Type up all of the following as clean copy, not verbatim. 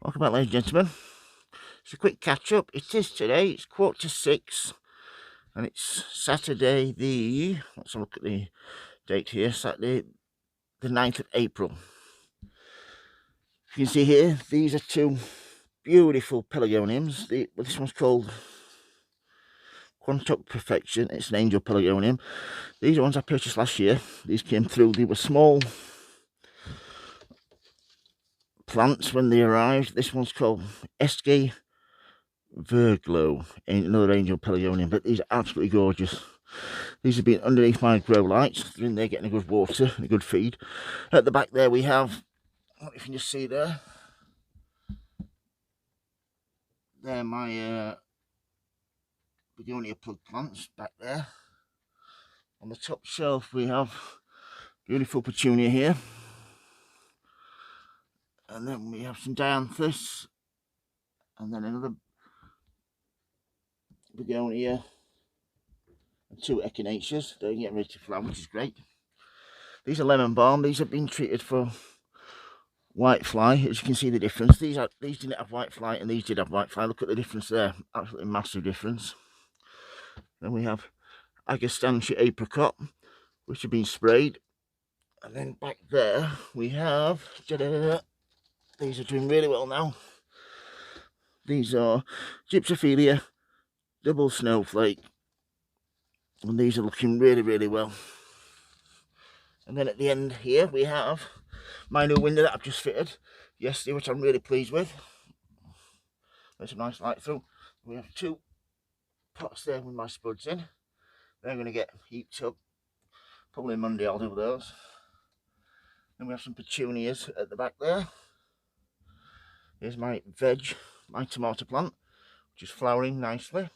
Welcome back, ladies and gentlemen. It's a quick catch up. It is today, it's 5:45 and it's Saturday let's have a look at the date here, Saturday the 9th of April. You can see here, these are two beautiful pelargoniums. This one's called Quantoc Perfection. It's an angel pelargonium. These are ones I purchased last year. These came through, they were small plants when they arrived. This one's called SK Verglow, another angel pelargonium, but these are absolutely gorgeous. These have been underneath my grow lights. They're in there getting a good water and a good feed. At the back there we have, what you can just see there, they're my begonia plug plants back there. On the top shelf we have beautiful petunia here, and then we have some dianthus, and then another begonia and two echinaceas. They're getting ready to flower, which is great. These are lemon balm. These have been treated for white fly. As you can see the difference, these didn't have white fly and these did have white fly. Look at the difference there, absolutely massive difference. Then we have Agastancia apricot, which have been sprayed, and then back there we have these are doing really well now. These are Gypsophilia double snowflake, and these are looking really well. And then at the end here we have my new window that I've just fitted yesterday, which I'm really pleased with. There's a nice light through. We have two pots there with my spuds in. They're going to get heaped up. Probably Monday I'll do those. Then we have some petunias at the back there. Here's my tomato plant, which is flowering nicely.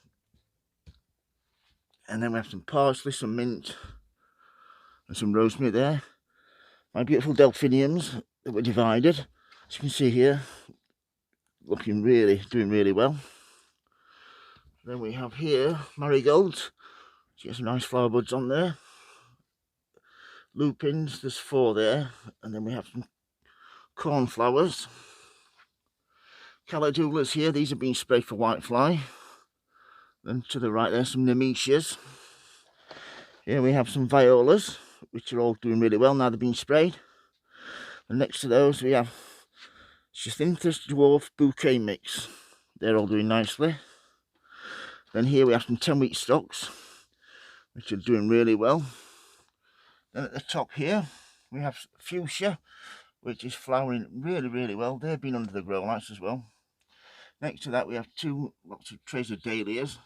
And then we have some parsley, some mint, and some rosemary there. My beautiful delphiniums that were divided, as you can see here, doing really well. Then we have here marigolds. So you get some nice flower buds on there. Lupins, there's 4 there, and then we have some cornflowers. Caladulas here, these have been sprayed for whitefly. Then to the right there's some nemesias. Here we have some violas, which are all doing really well now they've been sprayed. And next to those we have Chrysanthus dwarf bouquet mix. They're all doing nicely. Then here we have some 10-week stocks, which are doing really well. Then at the top here we have fuchsia, which is flowering really well. They've been under the grow lights as well. Next to that we have lots of trays of dahlias,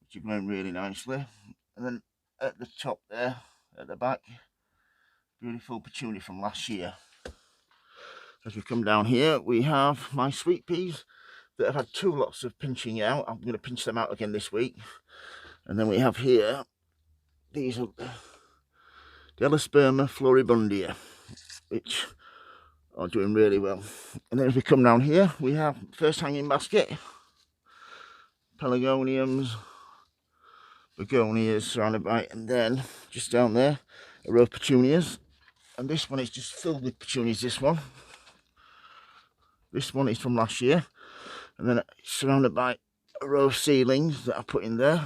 which are growing really nicely. And then at the top there, at the back, beautiful petunia from last year. As we come down here, we have my sweet peas that have had 2 lots of pinching out. I'm going to pinch them out again this week. And then we have here, these are Delosperma floribundia, which are doing really well. And then as we come down here, we have first hanging basket, pelargoniums, begonias surrounded by, and then just down there a row of petunias, and this one is just filled with petunias. This one is from last year, and then it's surrounded by a row of seedlings that I put in there,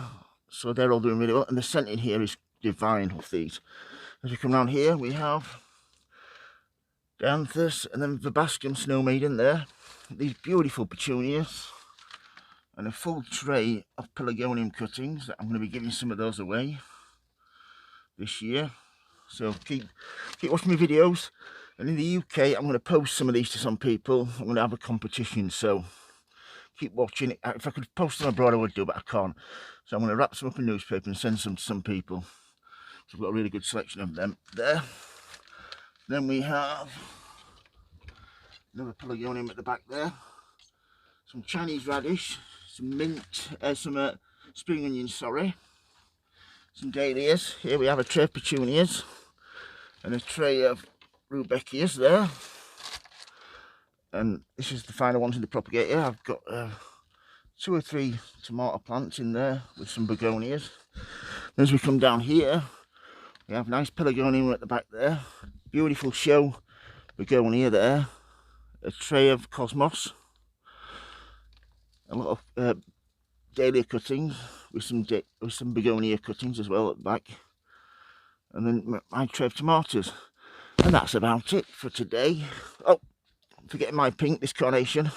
so they're all doing really well, and the scent in here is divine with these. As we come down here we have dianthus and then Verbascum snow maiden there, these beautiful petunias, and a full tray of pelargonium cuttings. I'm going to be giving some of those away this year, so keep watching my videos. And in the UK I'm going to post some of these to some people. I'm going to have a competition, so keep watching it. If I could post them abroad I would do, but I can't, so I'm going to wrap some up in newspaper and send some to some people. So I've got a really good selection of them there. Then we have another pelargonium at the back there, some Chinese radish, some mint, some spring onion, sorry, some dahlias. Here we have a tray of petunias and a tray of rudbeckias there. And this is the final ones in the propagator. I've got 2 or 3 tomato plants in there with some begonias. As we come down here, we have nice pelargonium at the back there, beautiful show begonia there a tray of cosmos, a lot of dahlia cuttings with some begonia cuttings as well at the back, and then my tray of tomatoes. And that's about it for today. Oh, forgetting my pink, this carnation,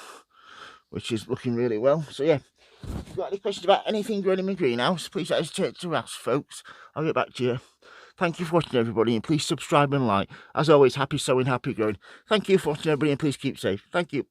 which is looking really well. So yeah, if you've got any questions about anything growing in my greenhouse, please don't hesitate to ask, folks. I'll get back to you. Thank you for watching, everybody, and please subscribe and like. As always, happy sowing, happy growing. Thank you for watching, everybody, and please keep safe. Thank you.